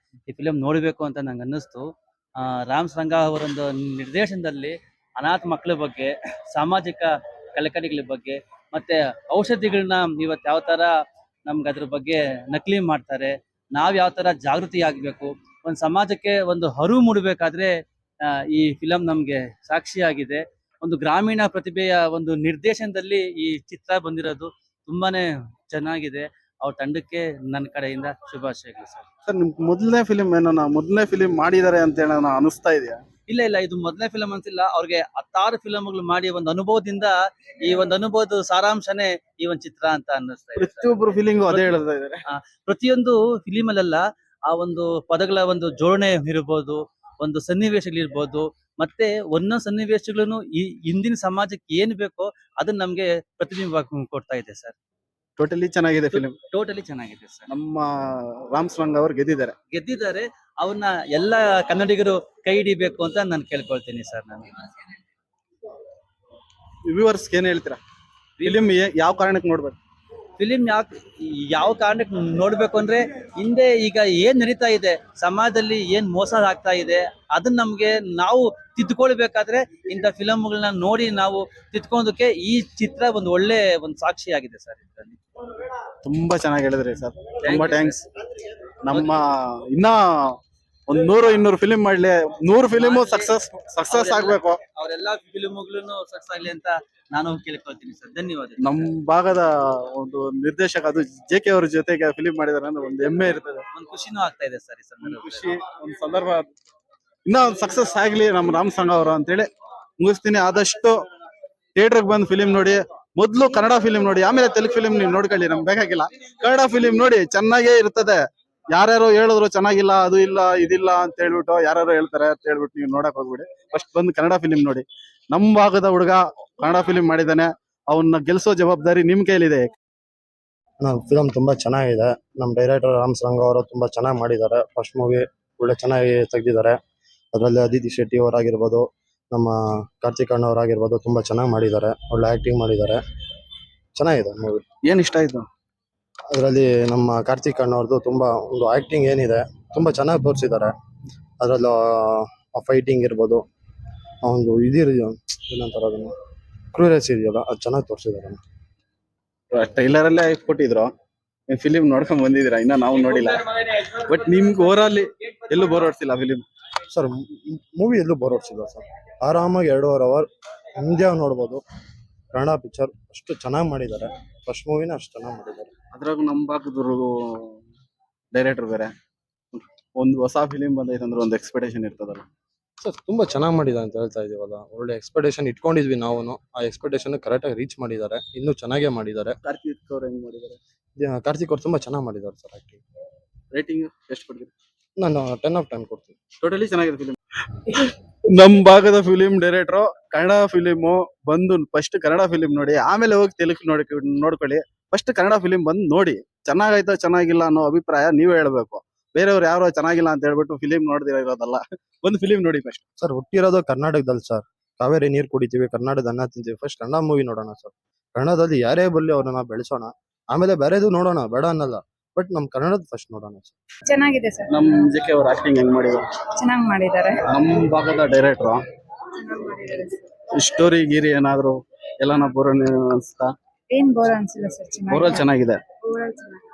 ಈ ಫಿಲಮ್ ನೋಡಬೇಕು ಅಂತ ನಂಗೆ ಅನ್ನಿಸ್ತು. ರಾಮ್ ರಂಗ ಅವರೊಂದು ನಿರ್ದೇಶನದಲ್ಲಿ ಅನಾಥ ಮಕ್ಕಳ ಬಗ್ಗೆ, ಸಾಮಾಜಿಕ ಕಳಕಳಿಗಳ ಬಗ್ಗೆ, ಮತ್ತು ಔಷಧಿಗಳನ್ನ ಇವತ್ತು ಯಾವ ಥರ ನಮ್ಗೆ ಅದ್ರ ಬಗ್ಗೆ ನಕಲಿ ಮಾಡ್ತಾರೆ, ನಾವು ಯಾವ ಥರ ಜಾಗೃತಿ ಆಗಬೇಕು, ಒಂದು ಸಮಾಜಕ್ಕೆ ಒಂದು ಅರಿವು ಮೂಡಬೇಕಾದ್ರೆ ಈ ಫಿಲಮ್ ನಮಗೆ ಸಾಕ್ಷಿಯಾಗಿದೆ. ಒಂದು ಗ್ರಾಮೀಣ ಪ್ರತಿಭೆಯ ಒಂದು ನಿರ್ದೇಶನದಲ್ಲಿ ಈ ಚಿತ್ರ ಬಂದಿರೋದು ತುಂಬಾನೇ ಚೆನ್ನಾಗಿದೆ. ಅವ್ರ ತಂಡಕ್ಕೆ ನನ್ನ ಕಡೆಯಿಂದ ಶುಭಾಶಯಗಳು ಸರ್. ಸರ್ ನಿಮ್ ಮೊದಲನೇ ಫಿಲಿಮ್ ಮಾಡಿದ್ದಾರೆ ಅಂತ ಹೇಳ ಅನಿಸ್ತಾ ಇದೆಯಾ? ಇಲ್ಲ, ಇದು ಮೊದಲನೇ ಫಿಲಮ್ ಅಂತಿಲ್ಲ. ಅವ್ರಿಗೆ 16 ಫಿಲಮ್ಗಳು ಮಾಡಿ ಒಂದು ಅನುಭವದಿಂದ ಈ ಒಂದು ಅನುಭವದ ಸಾರಾಂಶನೇ ಈ ಒಂದು ಚಿತ್ರ ಅಂತ ಅನ್ನಿಸ್ತಾ ಇದೆ. ಪ್ರತಿಯೊಬ್ಬರು ಫೀಲಿಂಗು ಅದೇ ಹೇಳ್ತಾ ಇದ್ದಾರೆ. ಪ್ರತಿಯೊಂದು ಫಿಲಿಮಲ್ಲೆಲ್ಲ ಆ ಒಂದು ಪದಗಳ ಒಂದು ಜೋಡಣೆ ಇರ್ಬೋದು, ಒಂದು ಸನ್ನಿವೇಶಗಳಿರ್ಬೋದು, ಮತ್ತೆ ಒಂದೊಂದು ಸನ್ನಿವೇಶಗಳನ್ನು ಈ ಇಂದಿನ ಸಮಾಜಕ್ಕೆ ಏನು ಬೇಕೋ ಅದನ್ನ ನಮ್ಗೆ ಪ್ರತಿಬಿಂಬ ಕೊಡ್ತಾ ಇದೆ ಸರ್. ಟೋಟಲಿ ಚೆನ್ನಾಗಿದೆ ಫಿಲಿಮ್. ಟೋಟಲಿ ಚೆನ್ನಾಗಿದೆ ಸರ್. ನಮ್ಮ ರಾಮ್ ರಂಗ ಅವರು ಗೆದ್ದಿದ್ದಾರೆ. ಅವ್ರನ್ನ ಎಲ್ಲ ಕನ್ನಡಿಗರು ಕೈ ಹಿಡಿಬೇಕು ಅಂತ ನಾನು ಕೇಳ್ಕೊಳ್ತೀನಿ ಸರ್. ನಾನು ವ್ಯೂವರ್ಸ್ ಏನ್ ಹೇಳ್ತೀರಾ? ಫಿಲಿಮ್ ಯಾವ ಕಾರಣಕ್ಕೆ ನೋಡ್ಬೇಕು? ಫಿಲಿಮ್ ಯಾವ ಕಾರಣಕ್ಕೆ ನೋಡ್ಬೇಕು ಅಂದ್ರೆ, ಹಿಂದೆ ಈಗ ಏನ್ ನಡೀತಾ ಇದೆ ಸಮಾಜದಲ್ಲಿ, ಏನ್ ಮೋಸ ಆಗ್ತಾ ಇದೆ, ಅದನ್ನ ನಮ್ಗೆ ನಾವು ತಿದ್ದುಕೊಳ್ಬೇಕಾದ್ರೆ ಇಂಥ ಫಿಲಮ್ಗಳನ್ನ ನೋಡಿ ನಾವು ತಿದ್ಕೊಳ್ಳೋದಕ್ಕೆ ಈ ಚಿತ್ರ ಒಂದು ಒಳ್ಳೆ ಒಂದು ಸಾಕ್ಷಿಯಾಗಿದೆ ಸರ್. ಇದರಲ್ಲಿ ತುಂಬಾ ಚೆನ್ನಾಗಿ ಹೇಳಿದ್ರಿ ಸರ್, ತುಂಬಾ ಥ್ಯಾಂಕ್ಸ್. ನಮ್ಮ ಇನ್ನ ಒಂದ್ 100-200 ಫಿಲಿಂ ಮಾಡ್ಲಿ, 100 ಫಿಲಿಮ್ ಸಕ್ಸಸ್ ಆಗ್ಬೇಕು. ಅವರೆಲ್ಲ ಫಿಲ್ಮ್ಗಳು ಸಕ್ಸಸ್ ಆಗ್ಲಿ ಅಂತ ನಾನು ಕೇಳ್ಕೊಳ್ತೀನಿ ಸರ್. ಧನ್ಯವಾದ. ನಮ್ ಭಾಗದ ಒಂದು ನಿರ್ದೇಶಕ ಅದು JK ಅವ್ರ ಜೊತೆಗೆ ಫಿಲಿಂ ಮಾಡಿದಾರೆ ಅಂದ್ರೆ ಒಂದು ಹೆಮ್ಮೆ ಇರ್ತದೆ, ಒಂದು ಖುಷಿನೂ ಆಗ್ತಾ ಇದೆ ಸರ್ ಈ ಒಂದು ಸಂದರ್ಭದಲ್ಲಿ. ಖುಷಿ, ಒಂದು ಸಂದರ್ಭ. ಇನ್ನ ಒಂದು ಸಕ್ಸಸ್ ಆಗ್ಲಿ ನಮ್ಮ ರಾಮ್ ಸಂಘ ಅವರು ಅಂತೇಳಿ ಮುಗಿಸ್ತೀನಿ. ಆದಷ್ಟು ಥಿಯೇಟರ್ಗೆ ಬಂದು ಫಿಲಿಂ ನೋಡಿ. ಮೊದ್ಲು ಕನ್ನಡ ಫಿಲಿಂ ನೋಡಿ, ಆಮೇಲೆ ತೆಲುಗು ಫಿಲಿಂ ನೀವು ನೋಡ್ಕೊಳ್ಳಿ, ನಮ್ಗೆ ಬೇಕಾಗಿಲ್ಲ. ಕನ್ನಡ ಫಿಲಿಂ ನೋಡಿ, ಚೆನ್ನಾಗೇ ಇರ್ತದೆ. ಯಾರ್ಯಾರು ಹೇಳಿದ್ರು ಚೆನ್ನಾಗಿಲ್ಲ, ಅದು ಇಲ್ಲ ಇದಿಲ್ಲ ಅಂತ ಹೇಳ್ಬಿಟ್ಟು ಯಾರು ಹೇಳ್ತಾರೆ ಅಂತ ಹೇಳ್ಬಿಟ್ಟು ನೀವು ನೋಡಕ್ ಹೋಗ್ಬಿಡಿ. ಫಸ್ಟ್ ಬಂದು ಕನ್ನಡ ಫಿಲಿಂ ನೋಡಿ. ನಮ್ ಭಾಗದ ಹುಡುಗ ಕನ್ನಡ ಫಿಲಿಂ ಮಾಡಿದಾನೆ, ಅವನ್ನ ಗೆಲ್ಸೋ ಜವಾಬ್ದಾರಿ ನಿಮ್ ಕೈಲಿದೆ. ಫಿಲಮ್ ತುಂಬಾ ಚೆನ್ನಾಗಿದೆ. ನಮ್ಮ ಡೈರೆಕ್ಟರ್ ರಾಮ್ ಸಂಘ ಅವರು ತುಂಬಾ ಚೆನ್ನಾಗಿ ಮಾಡಿದ್ದಾರೆ. ಫಸ್ಟ್ ಮೂವಿ ಒಳ್ಳೆ ಚೆನ್ನಾಗಿ ತೆಗ್ದಿದ್ದಾರೆ. ಅದರಲ್ಲಿ ಅದಿತಿ ಶೆಟ್ಟಿ ಅವರಾಗಿರ್ಬೋದು, ನಮ್ಮ ಕಾರ್ತಿಕ್ ಅಣ್ಣ ಅವರಾಗಿರ್ಬೋದು, ತುಂಬಾ ಚೆನ್ನಾಗಿ ಮಾಡಿದ್ದಾರೆ. ಒಳ್ಳೆ ಆಕ್ಟಿಂಗ್ ಮಾಡಿದ್ದಾರೆ. ಚೆನ್ನಾಗಿದೆ ಮೂವಿ. ಏನ್ ಇಷ್ಟ ಆಯ್ತು? ಅದರಲ್ಲಿ ನಮ್ಮ ಕಾರ್ತಿಕ್ ಅಣ್ಣ ಅವ್ರದ್ದು ತುಂಬಾ ಒಂದು ಆಕ್ಟಿಂಗ್ ಏನಿದೆ ತುಂಬಾ ಚೆನ್ನಾಗಿ ತೋರಿಸಿದ್ದಾರೆ. ಅದರಲ್ಲೂ ಆ ಫೈಟಿಂಗ್ ಇರ್ಬೋದು, ಆ ಒಂದು ಏನಂತಾರೆ ಅದನ್ನು ಕ್ರೂರೆಸ್ ಇದೆಯಲ್ಲ, ಅದು ಚೆನ್ನಾಗಿ ತೋರಿಸಿದ್ದಾರೆ. ಟ್ರೈಲರ್ ಅಲ್ಲೇ ಕೊಟ್ಟಿದ್ರು, ಫಿಲಿಂ ನೋಡ್ಕೊಂಡ್ ಬಂದಿದ್ದೀರಾ, ಇನ್ನ ನಾವು ನೋಡಿಲ್ಲ. ಬಟ್ ನಿಮ್ಗೆ ಓವರಾಲ್ ಎಲ್ಲೂ ಬೋರ್ ಹೊಡ್ಸಿಲ್ಲ ಫಿಲಿಂ? ಸರ್ ಮೂವಿ ಎಲ್ಲೂ ಬೋರ್ ಹೊಡ್ಸಿಲ್ಲ ಸರ್. ಆರಾಮಾಗಿ 2.5 ಅವರ್ ಹಿಂದೆ ನೋಡ್ಬೋದು. ಕನ್ನಡ ಪಿಕ್ಚರ್ ಅಷ್ಟು ಚೆನ್ನಾಗಿ ಮಾಡಿದ್ದಾರೆ. ಫಸ್ಟ್ ಮೂವಿನ ಅಷ್ಟು ಚೆನ್ನಾಗಿ ಮಾಡಿದ್ದಾರೆ. ಅದ್ರಾಗ ನಮ್ ಭಾಗದವ್ರು ಡೈರೆಕ್ಟರ್ ಬೇರೆ, ಒಂದು ಹೊಸ ಫಿಲಿಂ ಬಂದೈತೆ ಅಂದ್ರೆ ಒಂದು ಎಕ್ಸ್ಪೆಕ್ಟೇಷನ್ ಇರ್ತದಲ್ಲ. ಸರ್ ತುಂಬಾ ಚೆನ್ನಾಗಿ ಮಾಡಿದ್ದಾರೆ ಅಂತ ಹೇಳ್ತಾ ಇದೀವಲ್ಲ. ಒಳ್ಳೆ ಎಕ್ಸ್ಪೆಕ್ಟೇಷನ್ ಇಟ್ಕೊಂಡಿದ್ವಿ ನಾವು. ಆ ಎಕ್ಸ್ಪೆಕ್ಟೇಷನ್ ಕರೆಕ್ಟಾಗಿ ರೀಚ್ ಮಾಡಿದ್ದಾರೆ. ಇನ್ನೂ ಚೆನ್ನಾಗೇ ಮಾಡಿದ್ದಾರೆ. ಕಾರ್ತಿಕ್ ಅವ್ರು ಹೆಂಗ್ ಮಾಡಿದ್ದಾರೆ? ಕಾರ್ತಿಕ್ ಅವ್ರು ತುಂಬಾ ಚೆನ್ನಾಗಿ ಮಾಡಿದ್ದಾರೆ ಸರ್ ಆಕ್ಟಿಂಗ್. ರೇಟಿಂಗ್ ಎಷ್ಟು ಕೊಡ್ತೀರಿ? ನಾನು 10 of 10 ಕೊಡ್ತೀನಿ. ಟೋಟಲಿ ಚೆನ್ನಾಗಿದೆ ಫಿಲಿಂ. ನಮ್ ಭಾಗದ ಫಿಲಿಂ ಡೈರೆಕ್ಟರ್ ಕನ್ನಡ ಫಿಲಿಮು ಬಂದು ಫಸ್ಟ್ ಕನ್ನಡ ಫಿಲಿಂ ನೋಡಿ, ಆಮೇಲೆ ಹೋಗಿ ತೆಲುಗು ನೋಡ್ಕೊಳ್ಳಿ. ಫಸ್ಟ್ ಕನ್ನಡ ಫಿಲಿಂ ಬಂದು ನೋಡಿ, ಚೆನ್ನಾಗೈತೋ ಚೆನ್ನಾಗಿಲ್ಲ ಅನ್ನೋ ಅಭಿಪ್ರಾಯ ನೀವೇ ಹೇಳ್ಬೇಕು. ಬೇರೆಯವ್ರು ಯಾರೋ ಚೆನ್ನಾಗಿಲ್ಲ ಅಂತ ಹೇಳ್ಬಿಟ್ಟು ಫಿಲಿಂ ನೋಡ್ದಿರ ಇರೋದಲ್ಲ. ಒಂದು ಫಿಲಿಂ ನೋಡಿ ಫಸ್ಟ್. ಸರ್ ಹುಟ್ಟಿರೋದು ಕರ್ನಾಟಕದಲ್ಲಿ ಸರ್. ಕಾವೇರಿ ನೀರು ಕುಡಿತೀವಿ, ಕರ್ನಾಟಕದ ಅನ್ನ ತಿಂತೀವಿ. ಫಸ್ಟ್ ಕನ್ನಡ ಮೂವಿ ನೋಡೋಣ ಸರ್. ಕನ್ನಡದಲ್ಲಿ ಯಾರೇ ಬರಲಿ ಅವ್ರನ್ನ ಬೆಳೆಸೋಣ, ಆಮೇಲೆ ಬೇರೆದು ನೋಡೋಣ, ಬೇಡ ಅನ್ನಲ್ಲ. ಬಟ್ ನಮ್ ಕನ್ನಡದ ಫಸ್ಟ್ ನೋಡೋಣ ಸರ್. ಚೆನ್ನಾಗಿದೆ ಸರ್. ನಮ್ JK ಅವ್ರ ಆಕ್ಟಿಂಗ್ ಹೆಂಗ್ ಮಾಡಿದ್ರು? ಚೆನ್ನಾಗಿ ಮಾಡಿದ್ದಾರೆ. ನಮ್ ಭಾಗದ ಡೈರೆಕ್ಟರ್ ಸ್ಟೋರಿ ಗೀರಿ ಏನಾದ್ರು ಎಲ್ಲಾನ ಬೋರ್ ಅನ್ಸ್ತಾ? ಏನ್ ಬೋರ್ ಅನ್ಸಿಲ್ಲ ಸರ್. ಓವರಾಲ್ ಚೆನ್ನಾಗಿದೆ.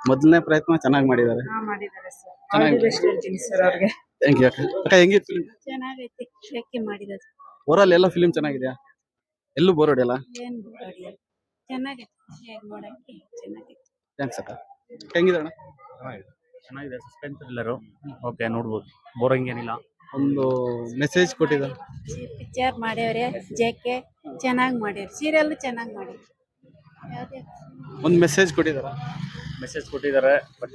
ಮೊದಲನೇ ಪ್ರಯತ್ನ ಚೆನ್ನಾಗಿ ಮಾಡಿದ್ದಾರೆ. ಮಾಡಿದ್ದಾರೆ ಸರ್. ಚೆನ್ನಾಗಿದೆ. ಬೆಸ್ಟ್ ಹೇಳ್ತೀನಿ ಸರ್ ಅವ್ರಿಗೆ. ಥ್ಯಾಂಕ್ ಯು ಅಕ್ಕ. ಹೆಂಗಿತ್ತು ಫಿಲಿಂ? ಚೆನ್ನಾಗೈತಿ. ಯಾಕೆ ಮಾಡಿದ್ದಾರೆ ಓವರಾಲ್ ಎಲ್ಲ ಫಿಲಿಂ ಚೆನ್ನಾಗಿದೆಯಾ? ಎಲ್ಲೂ ಬೋರ್ ಹೊಡಿಯಲ್ಲ? ಏನ್ ಬೋರ್ ಅಡಿಯಲ್ಲ. ಚೆನ್ನಾಗೈತಿ. ಹೇಗ್ ನೋಡಕ್ಕೆ ಚೆನ್ನಾಗೈತಿ. ಥ್ಯಾಂಕ್ಸ್ ಅಕ್ಕ. ಹೆಂಗಿದೆ ಅಣ್ಣ? ಚೆನ್ನಾಗಿದೆ. Suspense thriller. ಓಕೆ, ನೋಡ್ಬೋದು. ಬೋರಿಂಗ್ ಏನಿಲ್ಲ. ಒಂದು ಮೆಸೇಜ್ ಕೊಟ್ಟಿದ್ದಾರೆ. ಪಿಕ್ಚರ್ ಮಾಡ್ಯವ್ರೆ JK ಚೆನ್ನಾಗಿ ಮಾಡ್ಯಾರ. ಸೀರಿಯಲ್ ಚೆನ್ನಾಗಿ ಮಾಡ್ಯಾರ. ಒಂದು ಮೆಸೇಜ್ ಕೊಟ್ಟಿದ್ದಾರೆ. ಮೆಸೇಜ್ ಕೊಟ್ಟಿದ್ದಾರೆ. ಬಟ್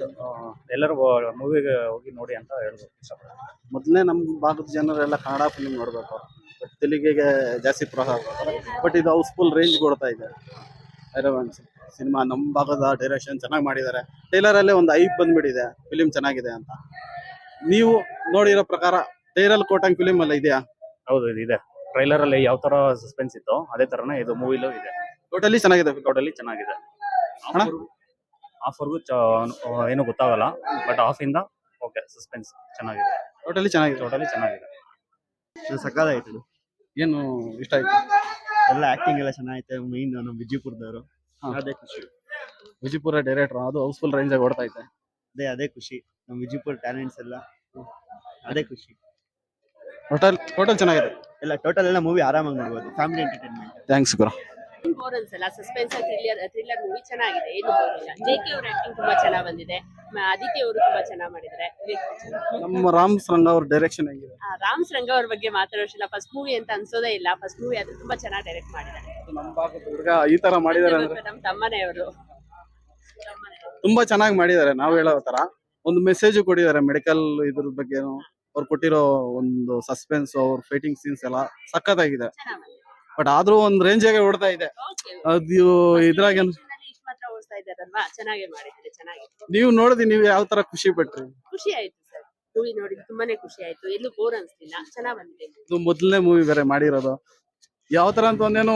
ಎಲ್ಲರೂ ಮೂವಿಗೆ ಹೋಗಿ ನೋಡಿ ಅಂತ ಹೇಳ್ಬೋದು. ಇಷ್ಟಪಡ್ತೀನಿ. ಮೊದಲನೇ ನಮ್ಮ ಭಾಗದ ಜನರೆಲ್ಲ ಕನ್ನಡ ಫಿಲಿಂ ನೋಡ್ಬೇಕು, ಬಟ್ ತೆಲುಗಿಗೆ ಜಾಸ್ತಿ ಪ್ರೋತ್ಸಾಹ ಕೊಡ್ತಾರೆ. ಬಟ್ ಇದು ಹೌಸ್ಫುಲ್ ರೇಂಜ್ ಕೊಡ್ತಾ ಇದೆ. ಸಿನಿಮಾ ನಮ್ಮ ಭಾಗದ ಡೈರೆಕ್ಷನ್ ಚೆನ್ನಾಗಿ ಮಾಡಿದ್ದಾರೆ. ಟ್ರೈಲರ್ ಅಲ್ಲೇ ಒಂದು ಐಪ್ ಬಂದ್ಬಿಟ್ಟಿದೆ ಫಿಲಿಂ ಚೆನ್ನಾಗಿದೆ ಅಂತ. ನೀವು ನೋಡಿರೋ ಪ್ರಕಾರ ಟ್ರೈಲರ್ ಕೊಟ್ಟಂಗೆ ಫಿಲಿಂ ಎಲ್ಲ ಇದೆಯಾ? ಹೌದು, ಇದೆ. ಟ್ರೈಲರ್ ಅಲ್ಲಿ ಯಾವ ತರ ಸಸ್ಪೆನ್ಸ್ ಇತ್ತು ಅದೇ ತರನೇ ಇದು ಮೂವಿಲೂ ಇದೆ. ಟೋಟಲಿ ಚೆನ್ನಾಗಿದೆ. ಟೋಟಲಿ ಚೆನ್ನಾಗಿದೆ. ಅಣ್ಣ? ಹಾಫ್ವರೆಗೂ ಏನು ಗೊತ್ತಾಗಲ್ಲ, ಬಟ್ ಹಾಫ್ ಇಂದ ಓಕೆ, ಸಸ್ಪೆನ್ಸ್ ಚೆನ್ನಾಗಿದೆ. ಟೋಟಲಿ ಚೆನ್ನಾಗಿದೆ. ಟೋಟಲಿ ಚೆನ್ನಾಗಿದೆ. ಸಕ್ಕದಾಯ್ತು. ಏನು ಇಷ್ಟ ಆಯ್ತು? ಎಲ್ಲ ಆಕ್ಟಿಂಗ್ ಎಲ್ಲ ಚೆನ್ನಾಗೈತೆ. ಮೈನ್ ನಮ್ಮ ವಿಜಯಪುರದವರು. ಅದೇ ಖುಷಿ. ವಿಜಯಪುರ ಡೈರೆಕ್ಟರ್, ಅದು ಹೌಸ್ಫುಲ್ ರೇಂಜ್ ಆಗಿ ಓಡ್ತಾ ಐತೆ. ಅದೇ ಖುಷಿ. ನಮ್ಮ ವಿಜಯಪುರ ಟ್ಯಾಲೆಂಟ್ಸ್ ಎಲ್ಲ ಅದೇ ಖುಷಿ. ಟೋಟಲ್ ಚೆನ್ನಾಗಿದೆ. ಎಲ್ಲ ಟೋಟಲ್ ಎಲ್ಲ ಮೂವಿ ಆರಾಮಾಗಿ ನೋಡ್ಬೋದು. Family entertainment. ಥ್ಯಾಂಕ್ಸ್ ಗುರು. ಬೋರ್ ಅನ್ಸಲ್ಲ. ಸಸ್ಪೆನ್ಸ್ ಥ್ರಿಲ್ಲರ್ ಮೂವಿ ಚೆನ್ನಾಗಿದೆ. ಏನು ಬೋರ್ ಇಲ್ಲ. JK ಅವ್ರ ಆಕ್ಟಿಂಗ್ ತುಂಬಾ ಚೆನ್ನಾಗಿ ಬಂದಿದೆ. ಅದಿತಿ ಅವರು ತುಂಬಾ ಚೆನ್ನಾಗಿ ಮಾಡಿದ್ದಾರೆ. ನಮ್ಮ ರಾಮ್ ಸಂಘ ಅವ್ರ ಡೈರೆಕ್ಷನ್ ಹೆಂಗಿದೆ? ರಾಮ್ ರಂಗ ಅವ್ರ ಬಗ್ಗೆ ಮಾತಾಡೋಷ್ಟಿಲ್ಲ. ಫಸ್ಟ್ ಮೂವಿ ಅಂತ ಅನ್ಸೋದೇ ಇಲ್ಲ. ಫಸ್ಟ್ ಮೂವಿ ಆದ್ರೆ ತುಂಬಾ ಚೆನ್ನಾಗಿ ಡೈರೆಕ್ಟ್ ಮಾಡಿದ್ದಾರೆ. ನಮ್ಮ ಭಾಗದ ಹುಡುಗ ಈ ತರ ಮಾಡಿದಾರೆ ಅಂದ್ರೆ ನಮ್ಮ ತಮ್ಮನೇ ಅವರು ತುಂಬಾ ಚೆನ್ನಾಗಿ ಮಾಡಿದ್ದಾರೆ. ನಾವು ಹೇಳೋ ತರ ಒಂದು ಮೆಸೇಜ್ ಕೊಟ್ಟಿದ್ದಾರೆ. ಮೆಡಿಕಲ್ ಇದ್ರ ಬಗ್ಗೆ ಅವ್ರು ಕೊಟ್ಟಿರೋ ಒಂದು ಸಸ್ಪೆನ್ಸ್, ಅವ್ರ ಫೈಟಿಂಗ್ ಸೀನ್ಸ್ ಎಲ್ಲ ಸಖತ್ತಾಗಿದೆ. ಬಟ್ ಆದ್ರೂ ಒಂದ್ ರೇಂಜ್ ಆಗಿ ಓಡ್ತಾ ಇದೆ. ಅದು ಇದ್ರಾಗ ಮಾತ್ರ ಓಡಿಸ್ತಾ ಇದ್ದಾರಲ್ವಾ, ಚೆನ್ನಾಗಿ ಮಾಡಿದ್ದಾರೆ. ಚೆನ್ನಾಗಿದೆ. ನೀವು ನೋಡಿದಿ, ನೀವು ಯಾವ ತರ ಖುಷಿ ಪಟ್ರಿ? ಖುಷಿ ಆಯ್ತು ಸರ್. ಮೂವಿ ನೋಡಿ ತುಂಬಾನೇ ಖುಷಿ ಆಯ್ತು. ಎಲ್ಲೂ ಬೋರ್ ಅನ್ಸ್ಲಿಲ್ಲ. ಚೆನ್ನಾಗಿ ಬಂದಿದೆ. ಇದು ಮೊದಲನೇ ಮೂವಿ ಬೇರೆ ಮಾಡಿರೋದು. ಯಾವ ತರ ಅಂತ ಒಂದೇನೋ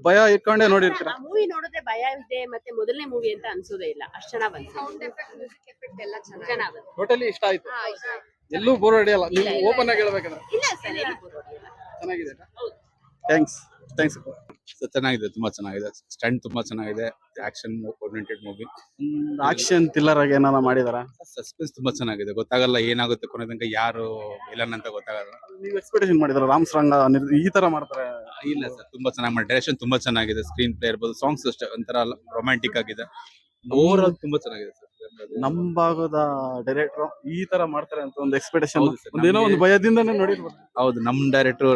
ಭಯ ಇಟ್ಕೊಂಡೇ ನೋಡಿರ್ತೀರ. ಮೂವಿ ನೋಡಿದ್ರೆ ಭಯ ಇದೆ, ಮತ್ತೆ ಮೊದಲನೇ ಮೂವಿ ಅಂತ ಅನ್ಸೋದೇ ಇಲ್ಲ. ಅಷ್ಟು ಚೆನ್ನಾಗಿ ಬಂದಿದೆ. ಚೆನ್ನಾಗಿ ಟೋಟಲಿ ಇಷ್ಟ ಆಯ್ತು. ಎಲ್ಲೂ ಬೋರ್ ಹೊಡಿಯಲ್ಲ. ನೀವು ಓಪನ್ ಆಗಿ ಹೇಳ್ಬೇಕಂದ್ರೆ ಇಲ್ಲ ಸರ್, ಎಲ್ಲೂ ಬೋರ್ ಹೊಡೆಯಲ್ಲ. ಚೆನ್ನಾಗಿದೆ. ಥ್ಯಾಂಕ್ಸ್. ಸೊ ಚೆನ್ನಾಗಿದೆ, ತುಂಬಾ ಚೆನ್ನಾಗಿದೆ. ಸ್ಟಂಟ್ ತುಂಬಾ ಚೆನ್ನಾಗಿದೆ. Action oriented movie. Action thriller ಆಗಿ ಏನಾರ ಮಾಡಿದಾರ? ಸಸ್ಪೆನ್ಸ್ ತುಂಬಾ ಚೆನ್ನಾಗಿದೆ. ಗೊತ್ತಾಗಲ್ಲ ಏನಾಗುತ್ತೆ ಕೊನೆ ತನಕ ಯಾರು ವಿಲನ್ ಅಂತ ಗೊತ್ತಾಗಲ್ಲ. ನೀವು ಎಕ್ಸ್ಪೆಕ್ಟೇಷನ್ ಮಾಡಿದ್ರ ರಾಮ್ ಸರಂಗ ಈ ತರ ಮಾಡ್ತಾರೆ? ಇಲ್ಲ ಸರ್, ತುಂಬಾ ಚೆನ್ನಾಗಿ ಮಾಡಿ. ಡೈರೆಕ್ಷನ್ ತುಂಬಾ ಚೆನ್ನಾಗಿದೆ. ಸ್ಕ್ರೀನ್ ಪ್ಲೇ ಇರ್ಬೋದು, ಸಾಂಗ್ಸ್ ಅಷ್ಟೇ ಒಂಥರ ರೊಮ್ಯಾಂಟಿಕ್ ಆಗಿದೆ. ಓವರ್ ಆಲ್ ತುಂಬಾ ಚೆನ್ನಾಗಿದೆ ಸರ್. ನಮ್ ಭಾಗದ ಡೈರೆಕ್ಟರ್ ಈ ತರ ಮಾಡ್ತಾರೆ ಅಂತ ಒಂದು ಎಕ್ಸ್ಪೆಕ್ಟೇಷನ್, ಹೌದು sir, ಒಂದೇನೋ ಒಂದು ಭಯದಿಂದಾನೇ ನೋಡಿರ್ಬೋದು. ಹೌದು, ನಮ್ ಡೈರೆಕ್ಟರ್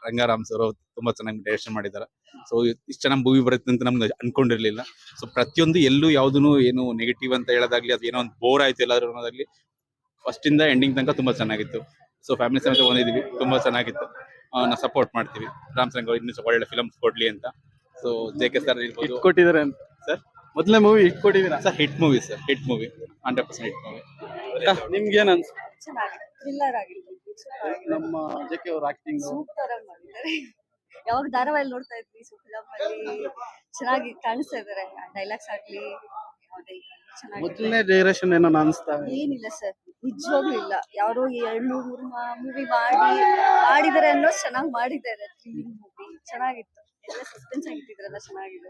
ರಂಗಾರಾಮ್ ಸರ್ ತುಂಬಾ ಚೆನ್ನಾಗಿ ಡೈರೆಕ್ಷನ್ ಮಾಡಿದ್ದಾರೆ. ಸೊ ಇಷ್ಟು ಚೆನ್ನಾಗಿ ಮೂವಿ ಬರುತ್ತೆ ಅಂತ ನಮ್ಗೆ ಅನ್ಕೊಂಡಿರ್ಲಿಲ್ಲ. ಸೊ ಪ್ರತಿಯೊಂದು ಎಲ್ಲೂ ಯಾವ್ದು ಏನು ನೆಗೆಟಿವ್ ಅಂತ ಹೇಳೋದಾಗ್ಲಿ, ಅದು ಏನೋ ಒಂದು ಬೋರ್ ಆಯ್ತು ಎಲ್ಲಾದ್ರೂ ಅನ್ನೋದಾಗ್ಲಿ, ಫಸ್ಟ್ ಇಂದ ಎಂಡಿಂಗ್ ತನಕ ತುಂಬಾ ಚೆನ್ನಾಗಿತ್ತು. ಸೊ ಫ್ಯಾಮಿಲಿ ಸಮೇತ ಬಂದಿದ್ವಿ, ತುಂಬಾ ಚೆನ್ನಾಗಿತ್ತು. ನಾವು ಸಪೋರ್ಟ್ ಮಾಡ್ತೀವಿ ರಾಮ್ ಸರಂಗ್ ಅವ್ರು ಇನ್ನೂ ಒಳ್ಳೆ ಫಿಲಮ್ ಕೊಡ್ಲಿ ಅಂತ. ಸೊ JK ಸರ್ ಇರ್ಬೋದು. ಹಿಟ್ ಕೊಟ್ಟಿದ್ದಾರೆ ಅಂತ ಸರ್, ಮೊದಲನೇ ಮೂವಿ ಹಿಟ್ ಕೊಟ್ಟಿದ್ದೀರಾ sir hit movie sir, hit movie 100% hit movie. ನಿಮ್ಗೆ ಏನ್ ಅನ್ಸ್? ಚೆನ್ನಾಗಿದೆ, ಥ್ರಿಲ್ಲರ್ ಆಗಿತ್ತು, ನಮ್ಮ JK ಅವ್ರ ಆಕ್ಟಿಂಗ್ ಸೂಪರ್ ಆಗಿ ಮಾಡಿದ್ದಾರೆ. ಯಾವಾಗ ಧಾರಾವಾಹಿ ನೋಡ್ತಾ ಇದ್ವಿ, ಸೊ ಫಿಲಮ್ ಅಲ್ಲಿ ಚೆನ್ನಾಗಿ ಕಾಣಿಸ್ತಾ ಇದಾರೆ. ಡೈಲಾಗ್ಸ್ ಆಗ್ಲಿ ಯಾವುದೇ ಚೆನ್ನಾಗಿ. ಮೊದಲನೇ ಡೈರೆಕ್ಷನ್ ಏನೋ ಅನ್ಸ್ತಾ? ಏನಿಲ್ಲ ಸರ್, ನಿಜವಾಗ್ಲೂ ಇಲ್ಲ. ಯಾರೋ 200 ಮೂವಿ ಮಾಡಿದ್ದಾರೆ ಅನ್ನೋ ಚೆನ್ನಾಗಿ ಮಾಡಿದ್ದಾರೆ. ಥ್ರಿಲ್ಲಿಂಗ್ ಮೂವಿ ಚೆನ್ನಾಗಿತ್ತು, ಎಲ್ಲ ಸಸ್ಪೆನ್ಸ್ ಆಗಿಟ್ಟಿದ್ರಲ್ಲ, ಚೆನ್ನಾಗಿದೆ.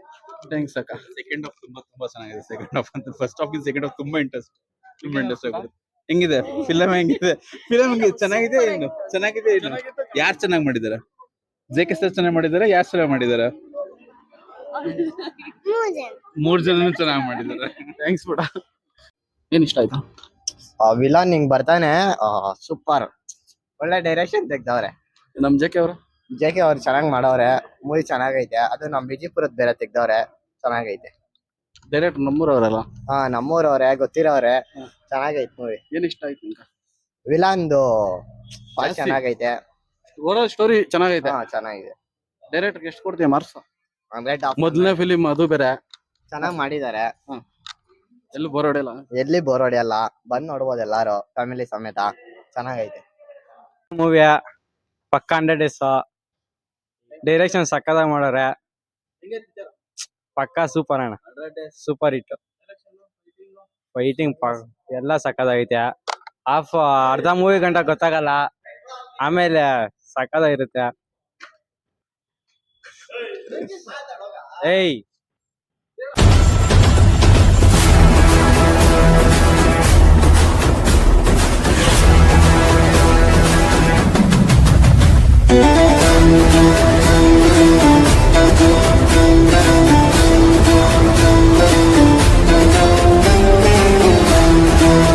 ಥ್ಯಾಂಕ್ಸ್ ಅಕ್ಕ. ಸೆಕೆಂಡ್ ಹಾಫ್ ತುಂಬಾ ಚೆನ್ನಾಗಿದೆ. ಸೆಕೆಂಡ್ ಹಾಫ್ ಅಂತ ಫಸ್ಟ್ ಹಾಫ್ ಸೆಕೆಂಡ್ ಹಾಫ್ ತುಂಬಾ ಇಂಟ್ರೆಸ್ಟ್ ಆಗುತ್ತೆ. ಹೆಂಗಿದೆ ಫಿಲಮ್? ಹೆಂಗಿದೆ ಫಿಲಮ್? ಚೆನ್ನಾಗಿದೆ ಏನು? ಚೆನ್ನಾಗಿದೆ ಏನು? ಯಾರು ಚೆನ್ನಾಗಿ ಮಾಡಿದಾರೆ? JK ಸರ್ ಚೆನ್ನಾಗಿ ಮಾಡಿದಾರೆ? ಯಾರು ಚೆನ್ನಾಗಿ ಮಾಡಿದಾರೆ? 3 ಜನನು ಚೆನ್ನಾಗಿ ಮಾಡಿದಾರೆ. ಥ್ಯಾಂಕ್ಸ್ ಬಿಡ. ಏನ್ ಇಷ್ಟ ಆಯ್ತಾ? ವಿಲಾನ್ ಹಿಂಗ್ ಬರ್ತಾನೆ, ಸೂಪರ್, ಒಳ್ಳೆ ಡೈರೆಕ್ಷನ್ ತೆಗ್ದವ್ರೆ. ನಮ್ JK ಅವ್ರ JK ಅವ್ರು ಚೆನ್ನಾಗಿ ಮಾಡವ್ರೆ. ಮೂವಿ ಚೆನ್ನಾಗೈತೆ. ಅದು ನಮ್ ವಿಜಯಪುರದ ಬೇರೆ ತೆಗ್ದವ್ರೆ, ಚೆನ್ನಾಗೈತೆ. ಡೈರೆಕ್ಟರ್ ನಮ್ಮೂರವ್ರಲ್ಲ? ನಮ್ಮೂರವ್ರೆ, ಗೊತ್ತಿರೋವ್ರೆ. ಚೆನ್ನಾಗೈತೆ ಮೂವಿ. ಏನ್ ಇಷ್ಟ ಆಯ್ತು ನಿಮ್ಗೆ? ವಿಲಾನ್ದು ಬಾಳ ಜಾಸ್ತಿ. ಚೆನ್ನಾಗೈತೆ. ಓವರಾಲ್ ಸ್ಟೋರಿ ಚೆನ್ನಾಗೈತೆ. ಚೆನ್ನಾಗಿದೆ. ಡೈರೆಕ್ಟರ್ಗೆ ಎಷ್ಟು ಕೊಡ್ತೀಯ ಮಾರ್ಕ್ಸ್? 100 ಮೊದಲನೇ ಫಿಲಿಮ್ ಅದು ಬೇರೆ ಚೆನ್ನಾಗಿ ಮಾಡಿದ್ದಾರೆ. ಎಲ್ಲೂ ಬೋರ್ ಹೊಡೆಯಲ್ಲ. ಎಲ್ಲಿ ಬೋರ್ ಹೊಡಿಯಲ್ಲ, ಬಂದ್ ನೋಡ್ಬೋದು ಎಲ್ಲಾರು ಫ್ಯಾಮಿಲಿ ಸಮೇತ. ಚೆನ್ನಾಗೈತೆ ಮೂವಿಯ ಪಕ್ಕ 100 ಡೇಸ್. ಡೈರೆಕ್ಷನ್ ಸಕ್ಕದಾಗಿ ಮಾಡೋರೆ, ಪಕ್ಕ ಸೂಪರ್ ಅಣ್ಣ, ಸೂಪರ್ ಹಿಟ್. ಫೈಟಿಂಗ್ ಎಲ್ಲ ಸಕ್ಕದಾಗೈತೆ. ಅರ್ಧ ಮೂವಿ ಗಂಟ ಗೊತ್ತಾಗಲ್ಲ, ಆಮೇಲೆ ಸಕ್ಕದಾಗಿರುತ್ತೆ. ಏಯ್